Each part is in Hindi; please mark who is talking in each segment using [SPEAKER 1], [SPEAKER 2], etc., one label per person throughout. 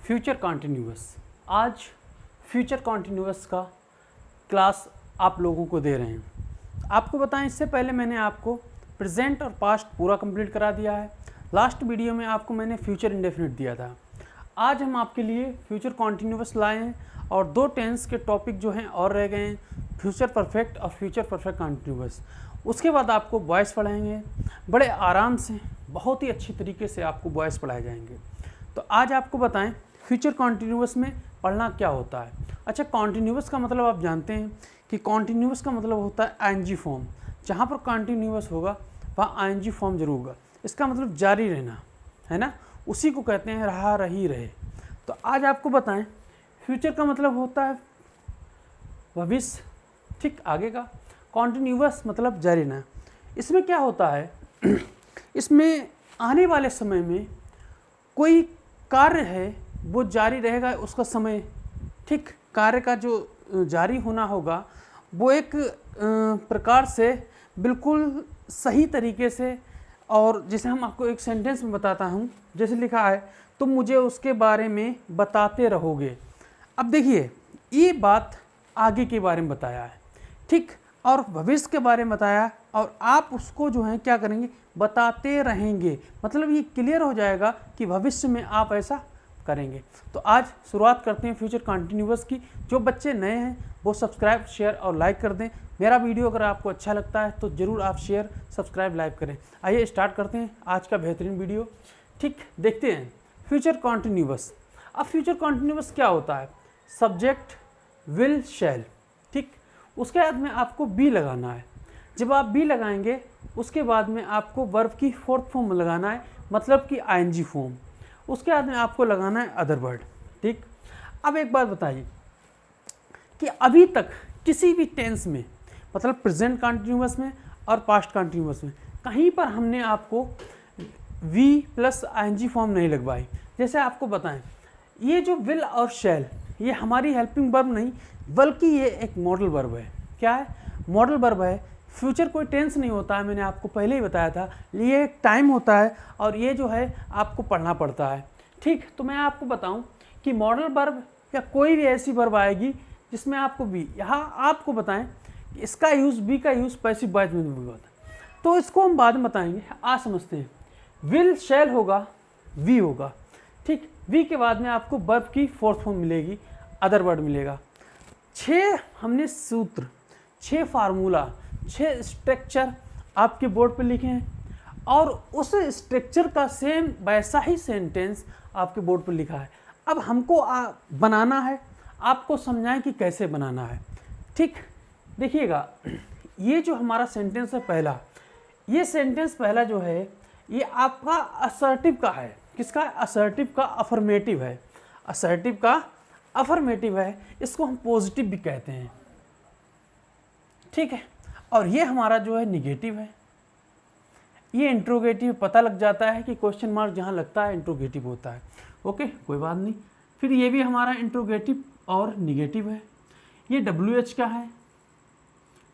[SPEAKER 1] Future continuous. आज फ्यूचर कॉन्टिन्यूअस का क्लास आप लोगों को दे रहे हैं। आपको बताएं, इससे पहले मैंने आपको प्रेजेंट और पास्ट पूरा कंप्लीट करा दिया है। लास्ट वीडियो में आपको मैंने फ्यूचर इंडेफिनिट दिया था। आज हम आपके लिए फ्यूचर कॉन्टिन्यूअस लाए हैं और दो टेंस के टॉपिक जो हैं और रह गए हैं, फ्यूचर परफेक्ट और फ्यूचर परफेक्ट कॉन्टिन्यूअस। उसके बाद आपको वॉइस पढ़ाएंगे, बड़े आराम से, बहुत ही अच्छी तरीके से आपको वॉइस पढ़ाए जाएंगे। तो आज आपको बताएं फ्यूचर कॉन्टिन्यूअस में पढ़ना क्या होता है। अच्छा, कॉन्टिन्यूअस का मतलब आप जानते हैं कि कॉन्टिन्यूअस का मतलब होता है आईएनजी फॉर्म। जहाँ पर कॉन्टिन्यूअस होगा वहाँ आईएनजी फॉर्म जरूर होगा। इसका मतलब जारी रहना है ना, उसी को कहते हैं रहा रही रहे। तो आज आपको बताएं फ्यूचर का मतलब होता है भविष्य, ठीक आगे का। कॉन्टिन्यूअस मतलब जारी रहना। इसमें क्या होता है इसमें आने वाले समय में कोई कार्य है वो जारी रहेगा, उसका समय, ठीक, कार्य का जो जारी होना होगा वो एक प्रकार से बिल्कुल सही तरीके से, और जैसे हम आपको एक सेंटेंस में बताता हूँ, जैसे लिखा है तुम मुझे उसके बारे में बताते रहोगे। अब देखिए, ये बात आगे के बारे में बताया है, ठीक, और भविष्य के बारे में बताया, और आप उसको जो है क्या करेंगे, बताते रहेंगे। मतलब ये क्लियर हो जाएगा कि भविष्य में आप ऐसा करेंगे। तो आज शुरुआत करते हैं फ्यूचर कॉन्टिन्यूअस की। जो बच्चे नए हैं वो सब्सक्राइब, शेयर और लाइक कर दें। मेरा वीडियो अगर आपको अच्छा लगता है तो ज़रूर आप शेयर, सब्सक्राइब, लाइक करें। आइए स्टार्ट करते हैं आज का बेहतरीन वीडियो। ठीक, देखते हैं फ्यूचर कॉन्टिन्यूअस। अब फ्यूचर कॉन्टिन्यूअस क्या होता है? सब्जेक्ट, विल, शैल, ठीक, उसके बाद में आपको बी लगाना है। जब आप बी लगाएंगे उसके बाद में आपको वर्ब की फोर्थ फॉर्म लगाना है, मतलब कि आईएनजी फॉर्म। उसके बाद में आपको लगाना है अदर वर्ड, ठीक। अब एक बात बताइए कि अभी तक किसी भी टेंस में, मतलब प्रेजेंट कॉन्टिन्यूअस में और पास्ट कॉन्टिन्यूअस में, कहीं पर हमने आपको वी प्लस आईएनजी फॉर्म नहीं लगवाई। जैसे आपको बताएं, ये जो विल और शैल, ये हमारी हेल्पिंग वर्ब नहीं बल्कि ये एक मॉडल वर्ब है। क्या है? मॉडल वर्ब है। फ्यूचर कोई टेंस नहीं होता है, मैंने आपको पहले ही बताया था। ये एक टाइम होता है और ये जो है आपको पढ़ना पड़ता है, ठीक। तो मैं आपको बताऊं कि मॉडल वर्ब या कोई भी ऐसी वर्ब आएगी जिसमें आपको बी, यहाँ आपको बताएं कि इसका यूज़, बी का यूज़ पैसिव वॉइस में भी होता है, तो इसको हम बाद में बताएंगे। आज समझते हैं, विल शैल होगा, वी होगा, ठीक। वी के बाद में आपको वर्ब की फोर्थ फॉर्म मिलेगी, अदर वर्ड मिलेगा। 6 हमने सूत्र, 6 फार्मूला, 6 स्ट्रक्चर आपके बोर्ड पे लिखे हैं, और उस स्ट्रक्चर का सेम वैसा ही सेंटेंस आपके बोर्ड पर लिखा है। अब हमको बनाना है, आपको समझाएं कि कैसे बनाना है, ठीक। देखिएगा, ये जो हमारा सेंटेंस है पहला, ये सेंटेंस पहला जो है ये आपका असर्टिव का है। किसका? असर्टिव का, अफर्मेटिव है। असर्टिव का अफर्मेटिव है, इसको हम पॉजिटिव भी कहते हैं, ठीक है। और ये हमारा जो है निगेटिव है। ये इंट्रोगेटिव, पता लग जाता है कि क्वेश्चन मार्क जहाँ लगता है इंट्रोगेटिव होता है। ओके, कोई बात नहीं। फिर ये भी हमारा इंट्रोगेटिव और निगेटिव है। ये WH का है,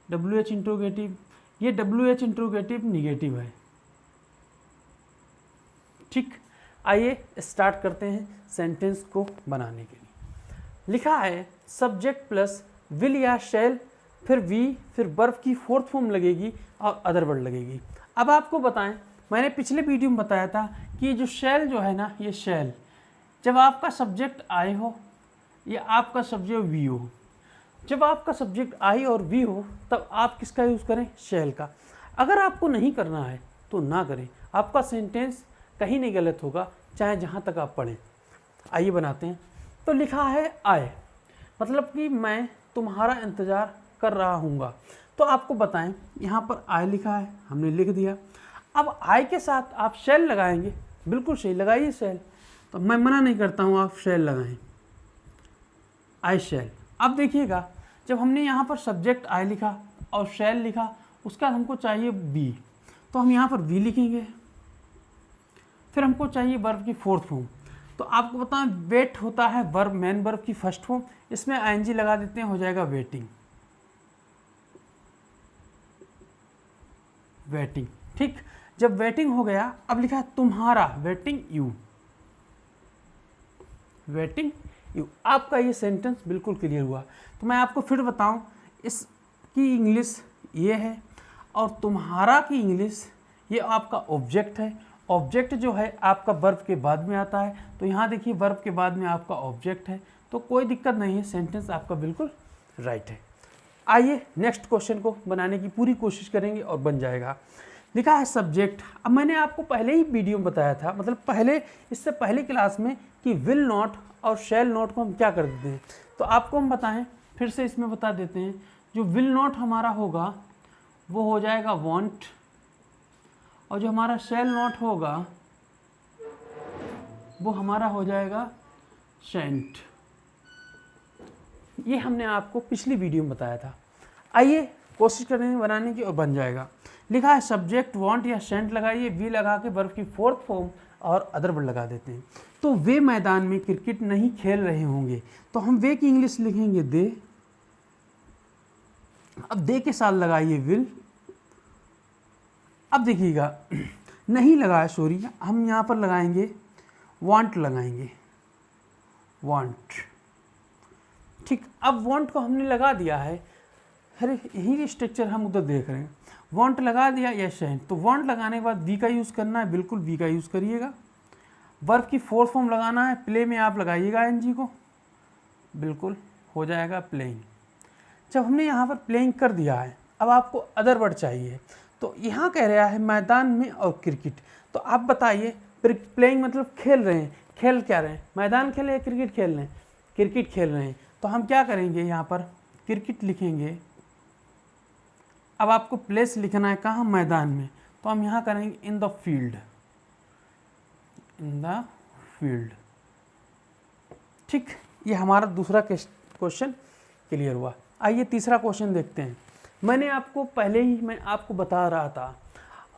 [SPEAKER 1] WH इंट्रोगेटिव, ये WH इंट्रोगेटिव निगेटिव है, ठीक। आइए स्टार्ट करते हैं सेंटेंस को बनाने के लिए। लिखा है सब्जेक्ट प्लस विल या शैल, फिर वी, फिर वर्ब की फोर्थ फॉर्म लगेगी और अदर वर्ड लगेगी। अब आपको बताएं, मैंने पिछले वीडियो में बताया था कि ये जो शैल जो है ना, ये शैल जब आपका सब्जेक्ट आई हो या आपका सब्जेक्ट वी हो, जब आपका सब्जेक्ट आई और वी हो तब आप किसका यूज़ करें? शैल का। अगर आपको नहीं करना है तो ना करें, आपका सेंटेंस कहीं नहीं गलत होगा, चाहे जहाँ तक आप पढ़ें। आइए बनाते हैं। तो लिखा है आए, मतलब कि मैं तुम्हारा इंतज़ार कर रहा हूँगा। तो आपको बताएं, यहाँ पर आई लिखा है, हमने लिख दिया। अब आई के साथ आप शैल लगाएंगे, बिल्कुल सही, लगाइए शैल। तो मैं मना नहीं करता हूँ, आप शैल लगाएं, आई शैल। अब देखिएगा, जब हमने यहाँ पर सब्जेक्ट आई लिखा और शैल लिखा, उसका हमको चाहिए बी, तो हम यहाँ पर बी लिखेंगे। फिर हमको चाहिए वर्ब की फोर्थ फॉर्म। तो आपको बताएं, वेट होता है वर्ब, मेन वर्ब की फर्स्ट फॉर्म, इसमें आईएनजी लगा देते हैं, हो जाएगा वेटिंग, वेटिंग, ठीक। जब वेटिंग हो गया, अब लिखा है तुम्हारा, वेटिंग यू, वेटिंग यू। आपका ये सेंटेंस बिल्कुल क्लियर हुआ। तो मैं आपको फिर बताऊं, इसकी इंग्लिश ये है और तुम्हारा की इंग्लिश ये आपका ऑब्जेक्ट है। ऑब्जेक्ट जो है आपका वर्ब के बाद में आता है, तो यहाँ देखिए वर्ब के बाद में आपका ऑब्जेक्ट है, तो कोई दिक्कत नहीं है, सेंटेंस आपका बिल्कुल राइट है। आइए नेक्स्ट क्वेश्चन को बनाने की पूरी कोशिश करेंगे और बन जाएगा। लिखा है सब्जेक्ट। अब मैंने आपको पहले ही वीडियो में बताया था, मतलब इससे पहले क्लास में, कि विल नॉट और शैल नॉट को हम क्या कर देते हैं। तो आपको हम बताएं, फिर से इसमें बता देते हैं। जो विल नॉट हमारा होगा वो हो जाएगा वांट, और जो हमारा शैल नॉट होगा वो हमारा हो जाएगा शेंट। ये हमने आपको पिछली वीडियो में बताया था। आइए कोशिश करेंगे बनाने की और बन जाएगा। लिखा है सब्जेक्ट वांट या शेंट लगाइए, वी लगा के वर्ब की फोर्थ फॉर्म और अदर वर्ड लगा देते हैं। तो वे मैदान में क्रिकेट नहीं खेल रहे होंगे, तो हम वे की इंग्लिश लिखेंगे दे। अब दे के साथ लगाइए विल। अब देखिएगा नहीं लगाया, सॉरी, हम यहाँ पर लगाएंगे वांट, लगाएंगे वांट। ठीक, अब वांट को हमने लगा दिया है। अरे यही स्ट्रक्चर हम उधर देख रहे हैं। वांट लगा दिया या शेंट, तो वांट लगाने के बाद वी का यूज़ करना है, बिल्कुल वी का यूज़ करिएगा। वर्ब की फोर्थ फॉर्म लगाना है, प्ले में आप लगाइएगा एनजी को, बिल्कुल हो जाएगा प्लेइंग। जब हमने यहाँ पर प्लेइंग कर दिया है, अब आपको अदर वर्ड चाहिए। तो यहाँ कह रहा है मैदान में और क्रिकेट, तो आप बताइए प्लेइंग मतलब खेल रहे हैं, खेल क्या रहे हैं, मैदान खेल रहे हैं, क्रिकेट खेल रहे हैं, क्रिकेट खेल रहे हैं। तो हम क्या करेंगे, यहाँ पर क्रिकेट लिखेंगे। अब आपको प्लेस लिखना है कहाँ, मैदान में, तो हम यहाँ करेंगे in the field, in the field. ठीक, ये हमारा दूसरा क्वेश्चन क्लियर हुआ। आइए तीसरा क्वेश्चन देखते हैं। मैंने आपको पहले ही मैं आपको बता रहा था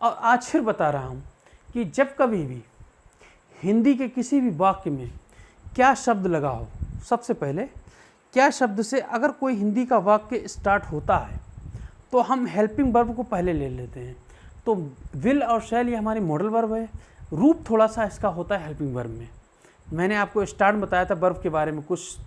[SPEAKER 1] और आज फिर बता रहा हूँ कि जब कभी भी हिंदी के किसी भी वाक्य में क्या शब्द लगा हो, सबसे पहले क्या शब्द से अगर कोई हिंदी का वाक्य स्टार्ट होता है तो हम हेल्पिंग वर्ब को पहले ले लेते हैं। तो विल और शैल ये हमारी मॉडल वर्ब है, रूप थोड़ा सा इसका होता है हेल्पिंग वर्ब में। मैंने आपको स्टार्ट में बताया था वर्ब के बारे में कुछ,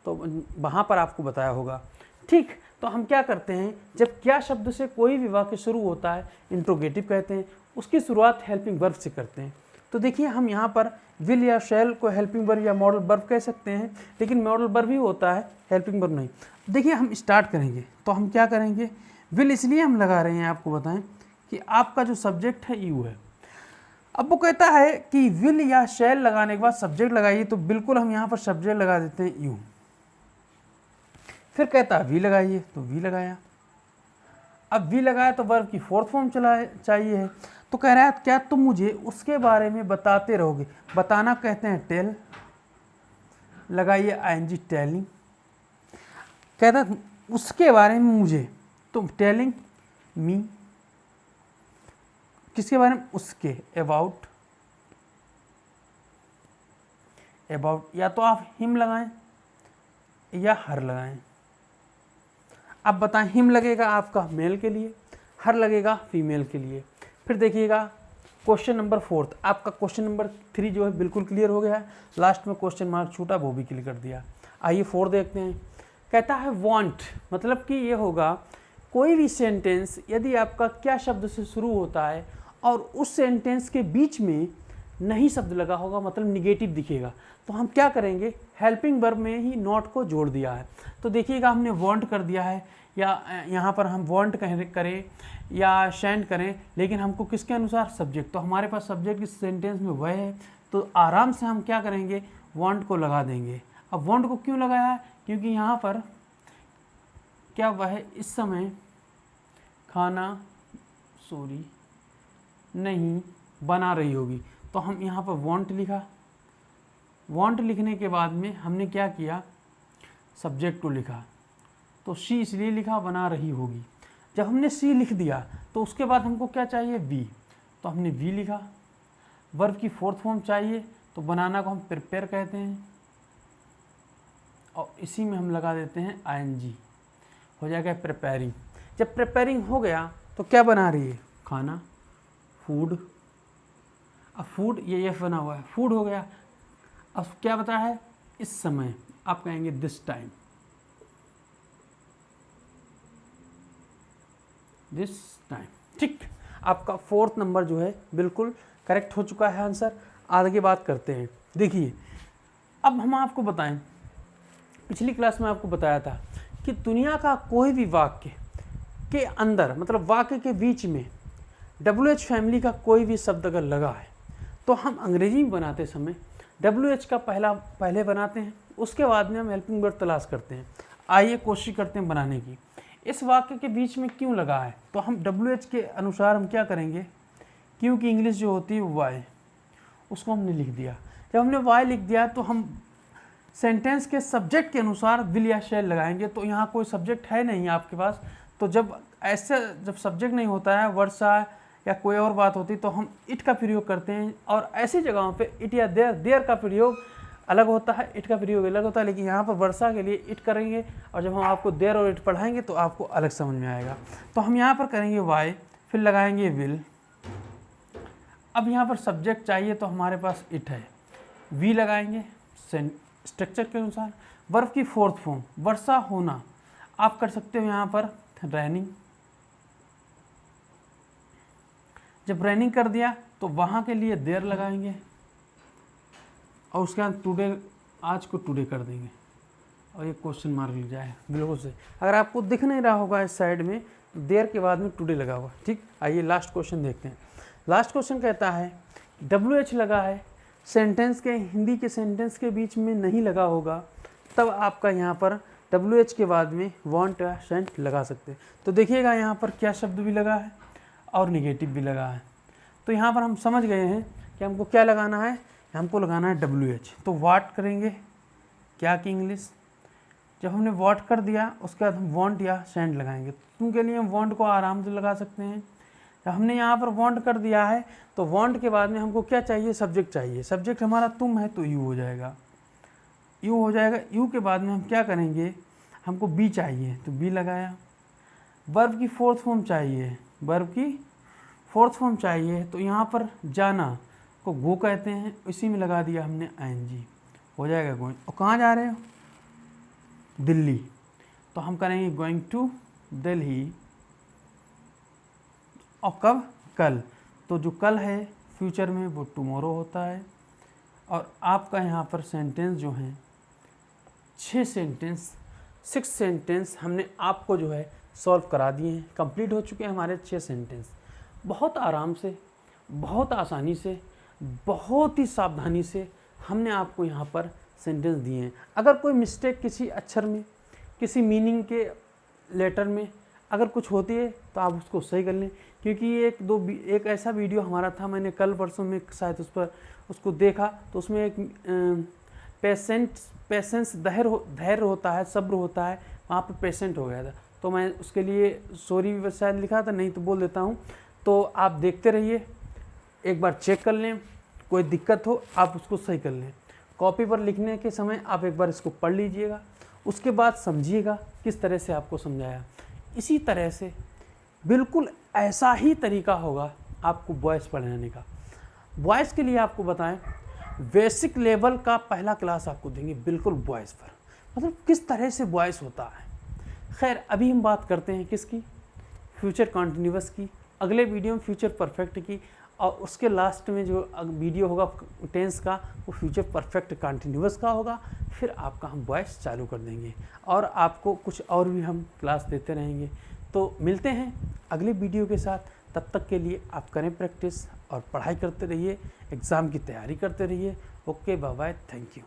[SPEAKER 1] तो वहाँ पर आपको बताया होगा। ठीक, तो हम क्या करते हैं, जब क्या शब्द से कोई भी वाक्य शुरू होता है, इंट्रोगेटिव कहते हैं, उसकी शुरुआत हेल्पिंग वर्ब से करते हैं। तो देखिए हम यहाँ पर विल या शैल को हेल्पिंग वर्ब या मॉडल वर्ब कह सकते हैं, लेकिन मॉडल वर्ब ही होता है, हेल्पिंग वर्ब नहीं। देखिए हम स्टार्ट करेंगे तो हम क्या करेंगे, विल इसलिए हम लगा रहे हैं, आपको बताएं कि आपका जो सब्जेक्ट है यू है। अब वो कहता है कि विल या शैल लगाने के बाद सब्जेक्ट लगाइए, तो बिल्कुल हम यहाँ पर सब्जेक्ट लगा देते हैं यू। फिर कहता है वी लगाइए, तो वी लगाया। अब वी लगाया तो वर्ब की फोर्थ फॉर्म चाहिए है, तो कह रहा है क्या तुम मुझे उसके बारे में बताते रहोगे। बताना कहते हैं टेल, लगाइए आईएनजी टेलिंग। कहता है उसके बारे में मुझे, तो टेलिंग मी। किसके बारे में, उसके, अबाउट, अबाउट, या तो आप हिम लगाएं या हर लगाएं। अब बताएं, हिम लगेगा आपका मेल के लिए, हर लगेगा फीमेल के लिए। फिर देखिएगा क्वेश्चन नंबर 4, आपका क्वेश्चन नंबर 3 जो है बिल्कुल क्लियर हो गया है। लास्ट में क्वेश्चन मार्क छूटा, वो भी क्लियर कर दिया। आइए 4 देखते हैं। कहता है वांट, मतलब कि ये होगा कोई भी सेंटेंस यदि आपका क्या शब्द से शुरू होता है और उस सेंटेंस के बीच में नहीं शब्द लगा होगा, मतलब निगेटिव दिखेगा, तो हम क्या करेंगे, हेल्पिंग वर्ब में ही नॉट को जोड़ दिया है। तो देखिएगा हमने वांट कर दिया है, या यहाँ पर हम वांट करें या शेंट करें, लेकिन हमको किसके अनुसार, सब्जेक्ट। तो हमारे पास सब्जेक्ट इस सेंटेंस में वह है, तो आराम से हम क्या करेंगे, वांट को लगा देंगे। अब वांट को क्यों लगाया है, क्योंकि यहाँ पर क्या वह इस समय खाना नहीं बना रही होगी, तो हम यहाँ पर वांट लिखा। वांट लिखने के बाद में हमने क्या किया, सब्जेक्ट को लिखा, तो शी इसलिए लिखा बना रही होगी। जब हमने सी लिख दिया तो उसके बाद हमको क्या चाहिए, वी, तो हमने वी लिखा। वर्ब की फोर्थ फॉर्म चाहिए, तो बनाना को हम प्रिपेयर कहते हैं, और इसी में हम लगा देते हैं आईएनजी, हो जाएगा प्रिपेयरिंग। जब प्रिपेयरिंग हो गया तो क्या बना रही है, खाना, फूड। अब फूड ये एफ बना हुआ है, फूड हो गया। अब क्या बता है, इस समय आप कहेंगे दिस टाइम, दिस टाइम। ठीक, आपका 4th नंबर जो है बिल्कुल करेक्ट हो चुका है आंसर। आगे बात करते हैं। देखिए, अब हम आपको बताएं, पिछली क्लास में आपको बताया था कि दुनिया का कोई भी वाक्य के अंदर, मतलब वाक्य के बीच में WH फैमिली का कोई भी शब्द अगर लगा है तो हम अंग्रेजी में बनाते समय WH का पहले बनाते हैं, उसके बाद में हम हेल्पिंग वर्ड तलाश करते हैं। आइए कोशिश करते हैं बनाने की। इस वाक्य के बीच में क्यों लगा है, तो हम WH के अनुसार हम क्या करेंगे, क्योंकि इंग्लिश जो होती है वाई, उसको हमने लिख दिया। जब हमने वाई लिख दिया तो हम सेंटेंस के सब्जेक्ट के अनुसार विल या शैल लगाएंगे। तो यहाँ कोई सब्जेक्ट है नहीं आपके पास, तो जब सब्जेक्ट नहीं होता है, वर्षा या कोई और बात होती, तो हम इट का प्रयोग करते हैं। और ऐसी जगहों पे इट या देयर का प्रयोग अलग होता है, इट का प्रयोग अलग होता है, लेकिन यहाँ पर वर्षा के लिए इट करेंगे, और जब हम आपको देयर और इट पढ़ाएंगे तो आपको अलग समझ में आएगा। तो हम यहाँ पर करेंगे वाई, फिर लगाएंगे विल। अब यहाँ पर सब्जेक्ट चाहिए तो हमारे पास इट है, वी लगाएंगे स्ट्रक्चर के अनुसार। वर्ब की 4th फॉर्म वर्षा होना, आप कर सकते हो यहाँ पर रैनिंग। जब रैनिंग कर दिया तो वहाँ के लिए देर लगाएंगे, और उसके बाद टुडे, आज को टुडे कर देंगे, और ये क्वेश्चन मार्क लिख जाए बिल्कुल से। अगर आपको दिख नहीं रहा होगा इस साइड में, देर के बाद में टुडे लगा हुआ। ठीक, आइए लास्ट क्वेश्चन देखते हैं। लास्ट क्वेश्चन कहता है WH लगा है, सेंटेंस के, हिंदी के सेंटेंस के बीच में नहीं लगा होगा, तब आपका यहाँ पर WH के बाद में वांट या सेंट लगा सकते हैं। तो देखिएगा यहाँ पर क्या शब्द भी लगा है और निगेटिव भी लगा है। तो यहाँ पर हम समझ गए हैं कि हमको क्या लगाना है, हमको लगाना है WH। तो वाट करेंगे क्या की इंग्लिश। जब हमने वाट कर दिया उसके बाद हम वांट या सेंट लगाएंगे। क्यों के लिए हम वांट को आराम से लगा सकते हैं। जब हमने यहाँ पर वांट कर दिया है तो वांट के बाद में हमको क्या चाहिए, सब्जेक्ट चाहिए। सब्जेक्ट हमारा तुम है तो यू हो जाएगा, यू हो जाएगा। यू के बाद में हम क्या करेंगे, हमको बी चाहिए तो बी लगाया। वर्ब की 4th फॉर्म चाहिए, वर्ब की 4th फॉर्म चाहिए, तो यहाँ पर जाना को गो कहते हैं, इसी में लगा दिया हमने ING, हो जाएगा गोइंग। और कहाँ जा रहे हो, दिल्ली, तो हम करेंगे गोइंग टू दिल्ली। और कब, कल, तो जो कल है फ्यूचर में वो टुमारो होता है। और आपका यहाँ पर सेंटेंस जो हैं 6 सेंटेंस हमने आपको जो है सॉल्व करा दिए हैं, कंप्लीट हो चुके हैं हमारे 6 सेंटेंस। बहुत आराम से, बहुत आसानी से, बहुत ही सावधानी से हमने आपको यहाँ पर सेंटेंस दिए हैं। अगर कोई मिस्टेक किसी अक्षर में, किसी मीनिंग के लेटर में अगर कुछ होती है तो आप उसको सही कर लें, क्योंकि एक ऐसा वीडियो हमारा था, मैंने कल परसों में शायद उसको देखा, तो उसमें एक पेशेंस धैर्य होता है, सब्र होता है, वहाँ पर पेशेंट हो गया था। तो मैं उसके लिए सॉरी शायद लिखा था, नहीं तो बोल देता हूँ। तो आप देखते रहिए, एक बार चेक कर लें, कोई दिक्कत हो आप उसको सही कर लें। कॉपी पर लिखने के समय आप एक बार इसको पढ़ लीजिएगा, उसके बाद समझिएगा किस तरह से आपको समझाया। इसी तरह से बिल्कुल ऐसा ही तरीका होगा आपको वॉइस पढ़ाने का। वॉइस के लिए आपको बताएं, बेसिक लेवल का पहला क्लास आपको देंगे बिल्कुल वॉइस पर, मतलब किस तरह से वॉइस होता है। खैर, अभी हम बात करते हैं किसकी, फ्यूचर कॉन्टिन्यूअस की। अगले वीडियो में फ्यूचर परफेक्ट की, और उसके लास्ट में जो वीडियो होगा टेंस का, वो फ्यूचर परफेक्ट कॉन्टिन्यूअस का होगा। फिर आपका हम वॉइस चालू कर देंगे, और आपको कुछ और भी हम क्लास देते रहेंगे। तो मिलते हैं अगले वीडियो के साथ, तब तक के लिए आप करें प्रैक्टिस और पढ़ाई करते रहिए, एग्ज़ाम की तैयारी करते रहिए। Okay, bye bye, thank you.